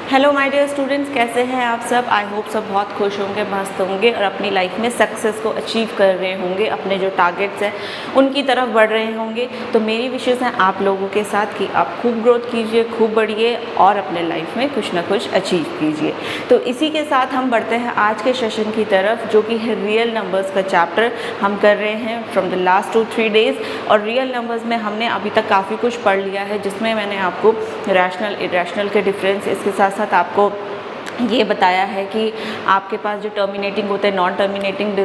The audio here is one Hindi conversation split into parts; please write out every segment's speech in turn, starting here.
हेलो माय डियर स्टूडेंट्स, कैसे हैं आप सब। आई होप सब बहुत खुश होंगे, मस्त होंगे और अपनी लाइफ में सक्सेस को अचीव कर रहे होंगे, अपने जो टारगेट्स हैं उनकी तरफ बढ़ रहे होंगे। तो मेरी विशेष है आप लोगों के साथ कि आप खूब ग्रोथ कीजिए, खूब बढ़िए और अपने लाइफ में कुछ ना कुछ अचीव कीजिए। तो इसी के साथ हम बढ़ते हैं आज के सेशन की तरफ, जो कि है रियल नंबर्स का चैप्टर हम कर रहे हैं फ्रॉम द लास्ट 2-3 डेज़। और रियल नंबर्स में हमने अभी तक काफ़ी कुछ पढ़ लिया है, जिसमें मैंने आपको रैशनल इरेशनल के डिफरेंस, इसके साथ साथ आपको ये बताया है कि आपके पास जो टर्मिनेटिंग होते हैं, नॉन टर्मिनेटिंग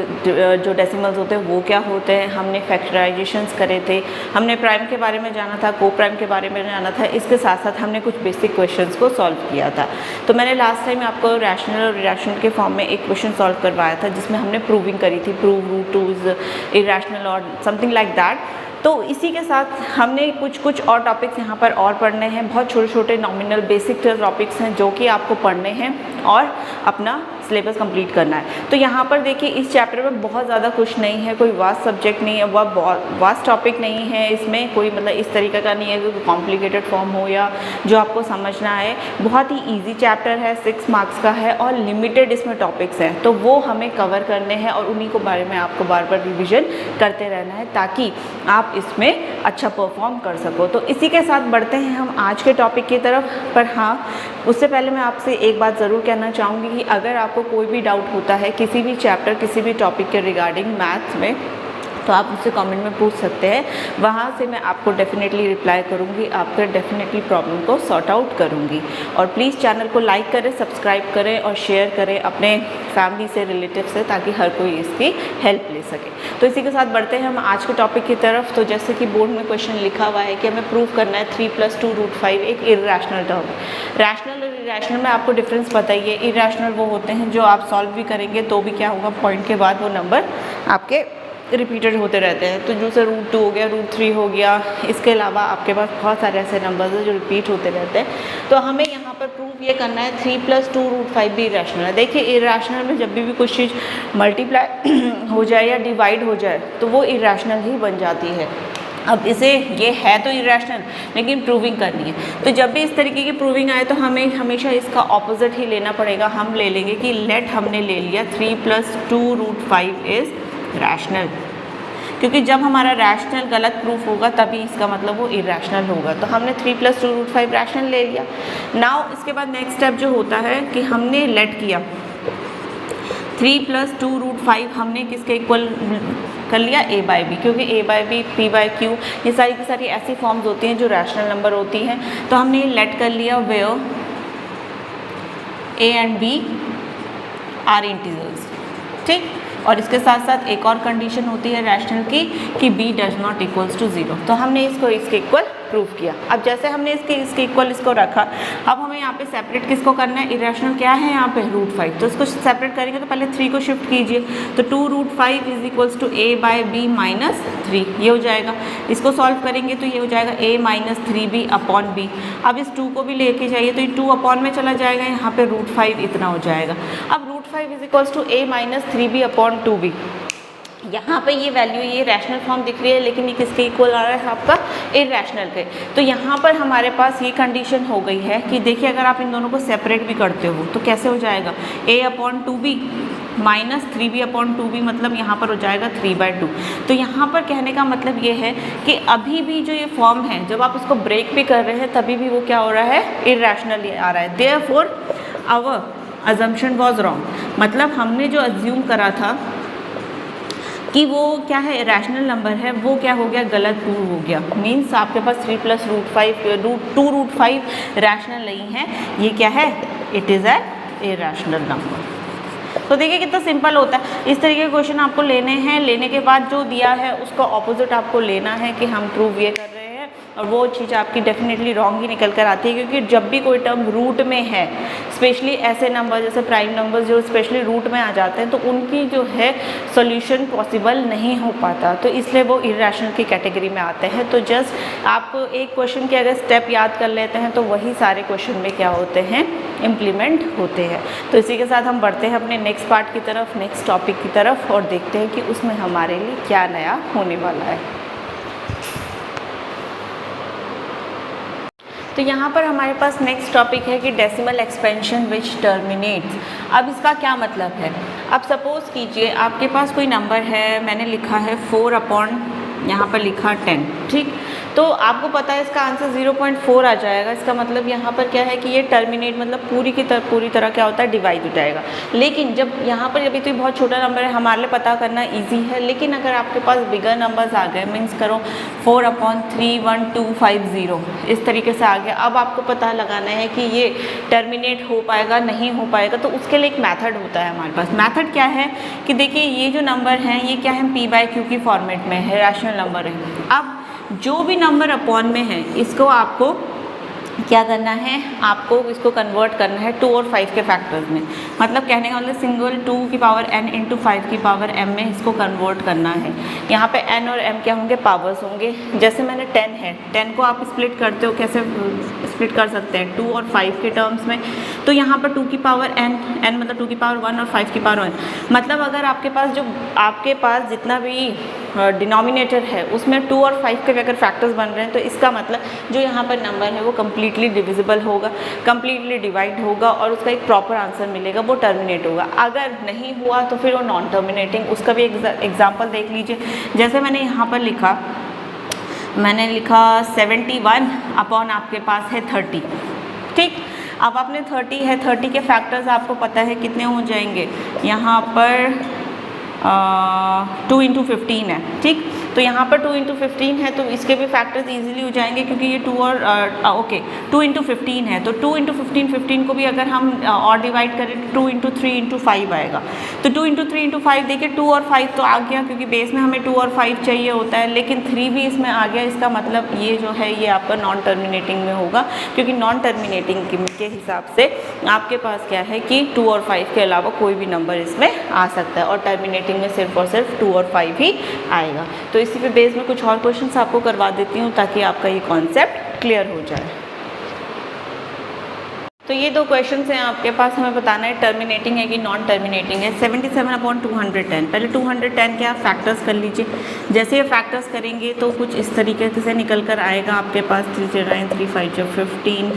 जो डेसिमल्स होते हैं वो क्या होते हैं। हमने फैक्टराइजेशंस करे थे, हमने प्राइम के बारे में जाना था, को प्राइम के बारे में जाना था। इसके साथ साथ हमने कुछ बेसिक क्वेश्चंस को सॉल्व किया था। तो मैंने लास्ट टाइम आपको रैशनल और इरेशनल के फॉर्म में एक क्वेश्चन सॉल्व करवाया था, जिसमें हमने प्रूविंग करी थी, प्रूव रूट 2 इज इरेशनल और समथिंग लाइक दैट। तो इसी के साथ हमने कुछ और टॉपिक्स यहाँ पर और पढ़ने हैं। बहुत छोटे छोटे नॉमिनल बेसिक टॉपिक्स हैं जो कि आपको पढ़ने हैं और अपना सिलेबस कंप्लीट करना है। तो यहाँ पर देखिए, इस चैप्टर में बहुत ज़्यादा कुछ नहीं है, कोई वास्ट सब्जेक्ट नहीं है, वह वास्ट टॉपिक नहीं है। इसमें कोई मतलब इस तरीके का नहीं है कि कॉम्प्लिकेटेड फॉर्म हो या जो आपको समझना है। बहुत ही ईजी चैप्टर है, 6 मार्क्स का है और लिमिटेड इसमें टॉपिक्स हैं, तो वो हमें कवर करने हैं और उन्हीं के बारे में आपको बार बार रिविज़न करते रहना है ताकि आप इसमें अच्छा परफॉर्म कर सको। तो इसी के साथ बढ़ते हैं हम आज के टॉपिक की तरफ। पर हाँ, उससे पहले मैं आपसे एक बात ज़रूर कहना चाहूँगी कि अगर आपको कोई भी डाउट होता है किसी भी चैप्टर, किसी भी टॉपिक के रिगार्डिंग मैथ्स में, तो आप मुझसे कमेंट में पूछ सकते हैं। वहाँ से मैं आपको डेफिनेटली रिप्लाई करूँगी, आपके डेफिनेटली प्रॉब्लम को सॉर्ट आउट करूँगी। और प्लीज़ चैनल को लाइक करें, सब्सक्राइब करें और शेयर करें अपने फैमिली से, रिलेटिव से, ताकि हर कोई इसकी हेल्प ले सके। तो इसी के साथ बढ़ते हैं हम आज के टॉपिक की तरफ। तो जैसे कि बोर्ड में क्वेश्चन लिखा हुआ है कि हमें प्रूव करना है 3 + 2√5 एक इर्रेशनल टर्म है। रैशनल और इरेशनल में आपको डिफरेंस पता ही है। इरेशनल वो होते हैं जो आप सॉल्व भी करेंगे तो भी क्या होगा, पॉइंट के बाद वो नंबर आपके रिपीटेड होते रहते हैं। तो जैसे √2 हो गया, √3 हो गया, इसके अलावा आपके पास बहुत सारे ऐसे नंबर्स हैं जो रिपीट होते रहते हैं। तो हमें यहाँ पर प्रूव ये करना है 3 + 2√5 भी इरेशनल है। देखिए, इरेशनल में जब भी कुछ चीज़ मल्टीप्लाई हो जाए या डिवाइड हो जाए तो वो इरेशनल ही बन जाती है। अब इसे ये है तो इरेशनल, लेकिन प्रूविंग करनी है। तो जब भी इस तरीके की प्रूविंग आए तो हमें हमेशा इसका ऑपोजिट ही लेना पड़ेगा। हम ले लेंगे कि लेट हमने ले लिया 3 + 2√5 इज़ रैशनल, क्योंकि जब हमारा रैशनल गलत प्रूफ होगा तभी इसका मतलब वो इरेशनल होगा। तो हमने 3 + 2√5 रैशनल ले लिया। नाउ इसके बाद नेक्स्ट स्टेप जो होता है कि हमने लेट किया 3 + 2√5 हमने किसके इक्वल कर लिया, a/b, क्योंकि a/b, p/q ये सारी की सारी ऐसी फॉर्म्स होती हैं जो रैशनल नंबर होती हैं। तो हमने लेट कर लिया where a and b are integers, ठीक। और इसके साथ साथ एक और कंडीशन होती है रैशनल की कि b does not equals to 0। तो हमने इसको इसके इक्वल प्रूव किया। अब जैसे हमने इसके इक्वल इसको रखा, अब हमें यहाँ पे सेपरेट किसको करना है, इरेशनल क्या है यहाँ पे √5। तो इसको सेपरेट करेंगे तो पहले 3 को शिफ्ट कीजिए। तो 2√5 इज इक्वल्स टू a/b - 3, ये हो जाएगा। इसको सॉल्व करेंगे तो ये हो जाएगा a - 3b/b। अब इस 2 को भी लेके जाइए तो ये 2 अपॉन में चला जाएगा, यहाँ पे √5 इतना हो जाएगा। अब √5 is equals to a - 3b/2b। यहाँ पे ये वैल्यू, ये रैशनल फॉर्म दिख रही है, लेकिन ये किसके इक्वल आ रहा है आपका, इरेशनल के। तो यहाँ पर हमारे पास ये कंडीशन हो गई है कि देखिए, अगर आप इन दोनों को सेपरेट भी करते हो तो कैसे हो जाएगा, a/2b - 3b/2b, मतलब यहाँ पर हो जाएगा 3/2। तो यहाँ पर कहने का मतलब ये है कि अभी भी जो ये फॉर्म है, जब आप इसको ब्रेक भी कर रहे हैं तभी भी वो क्या हो रहा है, इरेशनल आ रहा है। Therefore our assumption was wrong, मतलब हमने जो अज्यूम करा था कि वो क्या है, रैशनल नंबर है, वो क्या हो गया, गलत प्रूव हो गया। मीन्स आपके पास 3 + √2√5 रैशनल नहीं है, ये क्या है, it is a irrational number. तो देखिए कितना सिंपल होता है। इस तरीके के क्वेश्चन आपको लेने हैं, लेने के बाद जो दिया है उसका ऑपोजिट आपको लेना है कि हम प्रूव ये कर रहे हैं, और वो चीज़ आपकी डेफिनेटली रॉन्ग ही निकल कर आती है। क्योंकि जब भी कोई टर्म रूट में है, स्पेशली ऐसे नंबर जैसे प्राइम नंबर्स जो स्पेशली रूट में आ जाते हैं, तो उनकी जो है सॉल्यूशन पॉसिबल नहीं हो पाता, तो इसलिए वो इरेशनल की कैटेगरी में आते हैं। तो जस्ट आप एक क्वेश्चन के अगर स्टेप याद कर लेते हैं तो वही सारे क्वेश्चन में क्या होते हैं, इम्प्लीमेंट होते हैं। तो इसी के साथ हम बढ़ते हैं अपने नेक्स्ट पार्ट की तरफ, नेक्स्ट टॉपिक की तरफ, और देखते हैं कि उसमें हमारे लिए क्या नया होने वाला है। तो यहाँ पर हमारे पास नेक्स्ट टॉपिक है कि डेसिमल एक्सपेंशन विच टर्मिनेट्स। अब इसका क्या मतलब है? अब सपोज़ कीजिए आपके पास कोई नंबर है, मैंने लिखा है 4 अपॉन यहाँ पर लिखा 10, ठीक। तो आपको पता है इसका आंसर 0.4 आ जाएगा। इसका मतलब यहाँ पर क्या है कि ये टर्मिनेट मतलब पूरी तरह क्या होता है, डिवाइड हो जाएगा। लेकिन जब यहाँ पर अभी तो ये बहुत छोटा नंबर है, हमारे लिए पता करना इजी है। लेकिन अगर आपके पास बिगर नंबर्स आ गए, मीन्स करो 4 अपॉन 31250 इस तरीके से आ गया, अब आपको पता लगाना है कि ये टर्मिनेट हो पाएगा नहीं हो पाएगा। तो उसके लिए एक मैथड होता है हमारे पास। मैथड क्या है कि देखिए ये जो नंबर हैं ये क्या है, P/Q की फॉर्मेट में है, रैशनल नंबर है। अब जो भी नंबर अपॉन में है इसको आपको क्या करना है, आपको इसको कन्वर्ट करना है 2 और 5 के फैक्टर्स में। मतलब कहने का मतलब सिंगल 2 की पावर n इंटू 5 की पावर m में इसको कन्वर्ट करना है। यहाँ पे n और m क्या होंगे, पावर्स होंगे। जैसे मैंने 10 है, 10 को आप स्प्लिट करते हो, कैसे स्प्लिट कर सकते हैं, 2 और 5 के टर्म्स में। तो यहाँ पर 2 की पावर n मतलब 2 की पावर 1 और 5 की पावर 1। मतलब अगर आपके पास जितना भी डिनोमिनेटर है उसमें 2 और 5 के अगर फैक्टर्स बन रहे हैं, तो इसका मतलब जो यहाँ पर नंबर है वो कम्प्लीटली डिविजिबल होगा, कम्प्लीटली डिवाइड होगा और उसका एक प्रॉपर आंसर मिलेगा, वो टर्मिनेट होगा। अगर नहीं हुआ तो फिर वो नॉन टर्मिनेटिंग। उसका भी एग्जाम्पल देख लीजिए। जैसे मैंने यहाँ पर लिखा 71 अपॉन आपके पास है 30, ठीक। अब आपने 30 है, 30 के फैक्टर्स आपको पता है कितने हो जाएंगे, यहाँ पर 2 इंटू 15 है, ठीक। तो यहाँ पर 2 इंटू 15 है तो इसके भी फैक्टर्स इजीली हो जाएंगे क्योंकि ये 2 और 2 इंटू 15 है। तो 2 इंटू 15 को भी अगर हम और डिवाइड करें तो 2 इंटू 3 इंटू 5 आएगा। तो 2 इंटू 3 इंटू 5 देखिए 2 और 5 तो आ गया क्योंकि बेस में हमें 2 और 5 चाहिए होता है, लेकिन 3 भी इसमें आ गया। इसका मतलब ये जो है ये आपका नॉन टर्मिनेटिंग में होगा, क्योंकि नॉन टर्मिनेटिंग के हिसाब से आपके पास क्या है कि 2 और 5 के अलावा कोई भी नंबर इसमें आ सकता है, और टर्मिनेटिंग में सिर्फ और सिर्फ 2 और 5 ही आएगा। तो इसी पे बेस में कुछ और क्वेश्चंस आपको करवा देती हूँ ताकि आपका ये कॉन्सेप्ट क्लियर हो जाए। तो ये 2 क्वेश्चंस हैं आपके पास, हमें बताना है टर्मिनेटिंग है कि नॉन टर्मिनेटिंग है। 77 अपॉन 210, पहले 210 के आप फैक्टर्स कर लीजिए। जैसे ये फैक्टर्स करेंगे तो कुछ इस तरीके से निकल कर आएगा आपके पास 3 9 3 5 15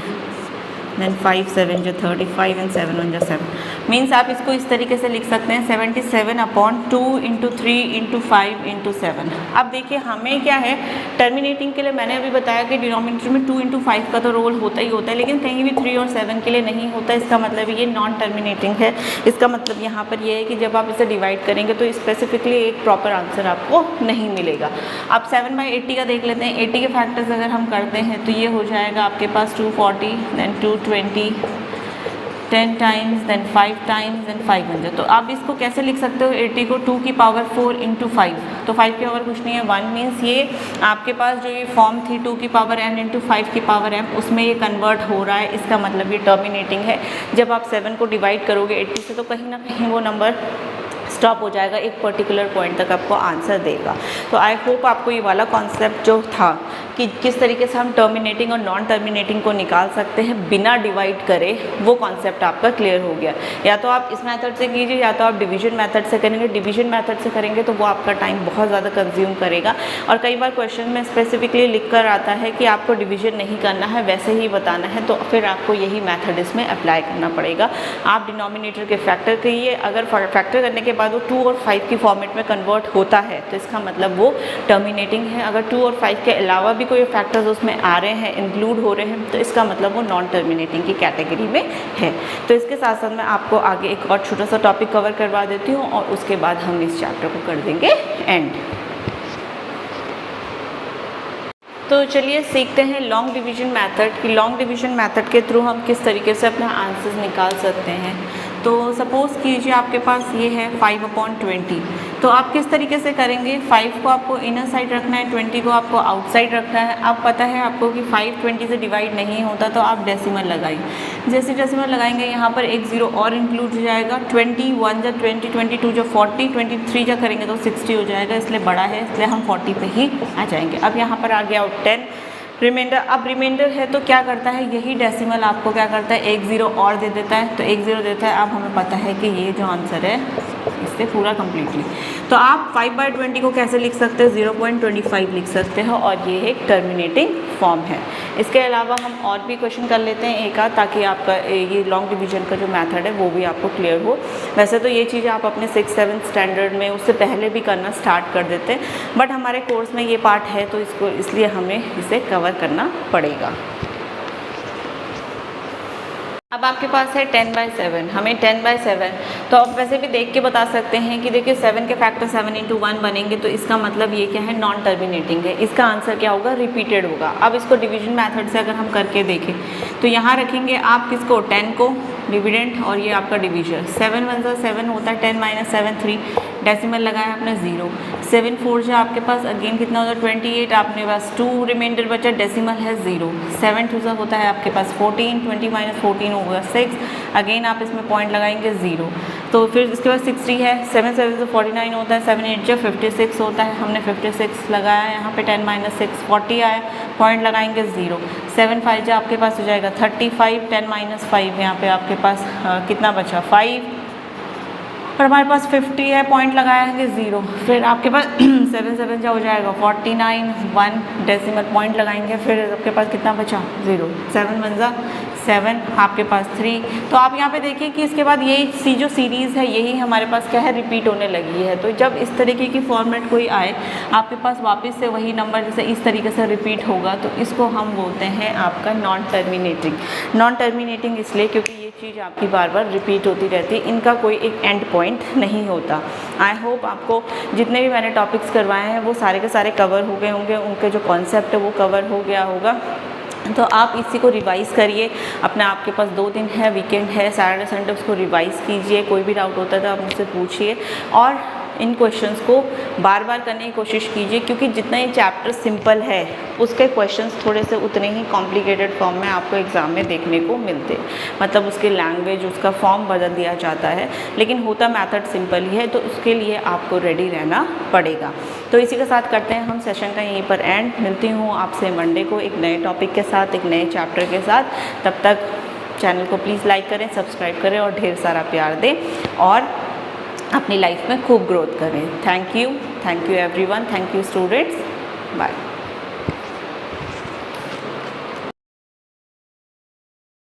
देन 5 7 जो 35 एंड 7 1 जो 7। मीन्स आप इसको इस तरीके से लिख सकते हैं 77 अपॉन 2 इंटू 3 इंटू 5 इंटू 7। अब देखिए हमें क्या है टर्मिनेटिंग के लिए, मैंने अभी बताया कि डिनोमिनेटर में 2 इंटू 5 का तो रोल होता ही होता है, लेकिन कहीं भी 3 और 7 के लिए नहीं होता। इसका मतलब ये नॉन टर्मिनेटिंग है। इसका मतलब यहाँ पर ये है कि जब आप इसे डिवाइड करेंगे तो स्पेसिफिकली एक प्रॉपर आंसर आपको नहीं मिलेगा। अब 7/80 का देख लेते हैं। 80 के फैक्टर्स अगर हम करते हैं तो ये हो जाएगा आपके पास 240 then 220 10 times then 5 times then 500। तो आप इसको कैसे लिख सकते हो 80 को 2 की पावर 4 इंटू 5, तो 5 की पावर कुछ नहीं है 1। मीन्स ये आपके पास जो ये फॉर्म थी 2 की पावर n इंटू 5 की पावर m, उसमें ये कन्वर्ट हो रहा है। इसका मतलब ये टर्मिनेटिंग है। जब आप 7 को डिवाइड करोगे 80 से तो कहीं ना कहीं वो नंबर स्टॉप हो जाएगा, एक पर्टिकुलर पॉइंट तक आपको आंसर देगा। तो आई होप आपको ये वाला कॉन्सेप्ट जो था कि किस तरीके से हम टर्मिनेटिंग और नॉन टर्मिनेटिंग को निकाल सकते हैं बिना डिवाइड करे, वो कॉन्सेप्ट आपका क्लियर हो गया। या तो आप इस मेथड से कीजिए या तो आप डिवीजन मेथड से करेंगे। डिवीजन मेथड से करेंगे तो वो आपका टाइम बहुत ज़्यादा कंज्यूम करेगा, और कई बार क्वेश्चन में स्पेसिफिकली लिख कर आता है कि आपको डिवीजन नहीं करना है, वैसे ही बताना है, तो फिर आपको यही मेथड इसमें अप्लाई करना पड़ेगा। आप डिनोमिनेटर के फैक्टर करिए, अगर फैक्टर करने के बाद वो 2 और 5 की फॉर्मेट में कन्वर्ट होता है तो इसका मतलब वो टर्मिनेटिंग है। अगर 2 और 5 के अलावा भी कोई फैक्टर्स उसमें आ रहे हैं, इंक्लूड हो रहे हैं, तो इसका मतलब वो नॉन टर्मिनेटिंग की कैटेगरी में है। तो इसके साथ साथ मैं आपको आगे एक और छोटा सा टॉपिक कवर करवा देती हूँ और उसके बाद हम इस चैप्टर को कर देंगे एंड। तो चलिए सीखते हैं लॉन्ग डिवीजन मेथड कि लॉन्ग डिवीजन मेथड के थ्रू हम किस तरीके से अपना आंसर्स निकाल सकते हैं। तो सपोज़ कीजिए आपके पास ये है 5/20, तो आप किस तरीके से करेंगे, 5 को आपको इनर साइड रखना है, 20 को आपको आउटसाइड रखना है। अब पता है आपको कि 5 20 से डिवाइड नहीं होता, तो आप डेसिमल लगाइए। जैसे डेसिमल लगाएंगे यहाँ पर एक 0 और इंक्लूड हो जाएगा। 21 जा 20, 22 जो 40, 23 जा करेंगे तो 60 हो जाएगा, इसलिए बड़ा है, इसलिए हम 40 पे ही आ जाएंगे। अब यहाँ पर आ गया 10 रिमाइंडर। अब रिमाइंडर है तो क्या करता है, यही डेसिमल आपको क्या करता है, एक 0 और दे देता है, तो एक 0 देता है। अब हमें पता है कि ये जो आंसर है इससे पूरा कम्प्लीटली तो आप 5/20 को कैसे लिख सकते हो, 0.25 लिख सकते हो, और ये एक टर्मिनेटिंग फॉर्म है। इसके अलावा हम और भी क्वेश्चन कर लेते हैं एक आध, ताकि आपका ये लॉन्ग डिवीजन का जो मेथड है वो भी आपको क्लियर हो। वैसे तो ये चीज़ें आप अपने 6-7 स्टैंडर्ड में उससे पहले भी करना स्टार्ट कर देते हैं, बट हमारे कोर्स में ये पार्ट है तो इसको इसलिए हमें इसे कवर करना पड़ेगा। अब आपके पास है 10/7, हमें 10/7 तो आप वैसे भी देख के बता सकते हैं कि देखिए 7 के फैक्टर 7 × 1 बनेंगे, तो इसका मतलब ये क्या है, नॉन टर्मिनेटिंग है। इसका आंसर क्या होगा, रिपीटेड होगा। अब इसको डिवीजन मेथड से अगर हम करके देखें तो यहाँ रखेंगे आप किसको, 10 को डिविडेंट, और ये आपका डिवीजन। 7 × 1 = 7 होता है, 10 - 7 3, डेसिमल लगाया आपने 0। 7 4 जो आपके पास अगेन कितना होता है 28, आपके पास 2 रिमाइंडर बचा, डेसिमल है 0। 7 2 होता है आपके पास 14, 20 - 14 होगा 6, अगेन आप इसमें पॉइंट लगाएंगे 0। तो फिर इसके बाद 60 है, 7 7 = 49 होता है, 7 8 = 56 होता है, हमने 56 लगाया यहाँ पे, 10 - 6 40 आया, पॉइंट लगाएंगे 0। 7 5 जो आपके पास हो जाएगा 35, 10 - 5 यहाँ पे आपके पास कितना बचा 5, और हमारे पास 50 है, पॉइंट लगाएंगे 0। फिर आपके पास 7 7 जो हो जाएगा 49, 1 डेसिमल पॉइंट लगाएंगे, फिर आपके पास कितना बचा 0। 7 1 = 7, आपके पास 3। तो आप यहाँ पे देखिए कि इसके बाद यही जो सीरीज़ है यही हमारे पास क्या है, रिपीट होने लगी है। तो जब इस तरीके की फॉर्मेट कोई आए आपके पास वापस से वही नंबर जैसे इस तरीके से रिपीट होगा, तो इसको हम बोलते हैं आपका नॉन टर्मिनेटिंग। नॉन टर्मिनेटिंग इसलिए क्योंकि ये चीज़ आपकी बार बार रिपीट होती रहती है, इनका कोई एक एंड पॉइंट नहीं होता। आई होप आपको जितने भी मैंने टॉपिक्स करवाए हैं वो सारे के सारे कवर हो गए होंगे, उनके जो कॉन्सेप्ट है वो कवर हो गया होगा। तो आप इसी को रिवाइज़ करिए, अपने आपके पास 2 दिन है, वीकेंड है, सैटरडे संडे, उसको रिवाइज़ कीजिए। कोई भी डाउट होता है तो आप मुझसे पूछिए, और इन क्वेश्चंस को बार बार करने की कोशिश कीजिए, क्योंकि जितना ये चैप्टर सिंपल है उसके क्वेश्चंस थोड़े से उतने ही कॉम्प्लिकेटेड फॉर्म में आपको एग्ज़ाम में देखने को मिलते हैं। मतलब उसके लैंग्वेज, उसका फॉर्म बदल दिया जाता है, लेकिन होता मैथड सिंपल ही है, तो उसके लिए आपको रेडी रहना पड़ेगा। तो इसी के साथ करते हैं हम सेशन का यहीं पर एंड। मिलती हूँ आपसे मंडे को एक नए टॉपिक के साथ, एक नए चैप्टर के साथ। तब तक चैनल को प्लीज़ लाइक करें, सब्सक्राइब करें और ढेर सारा प्यार दें, और अपनी लाइफ में खूब ग्रोथ करें। Thank you everyone, thank you students, bye.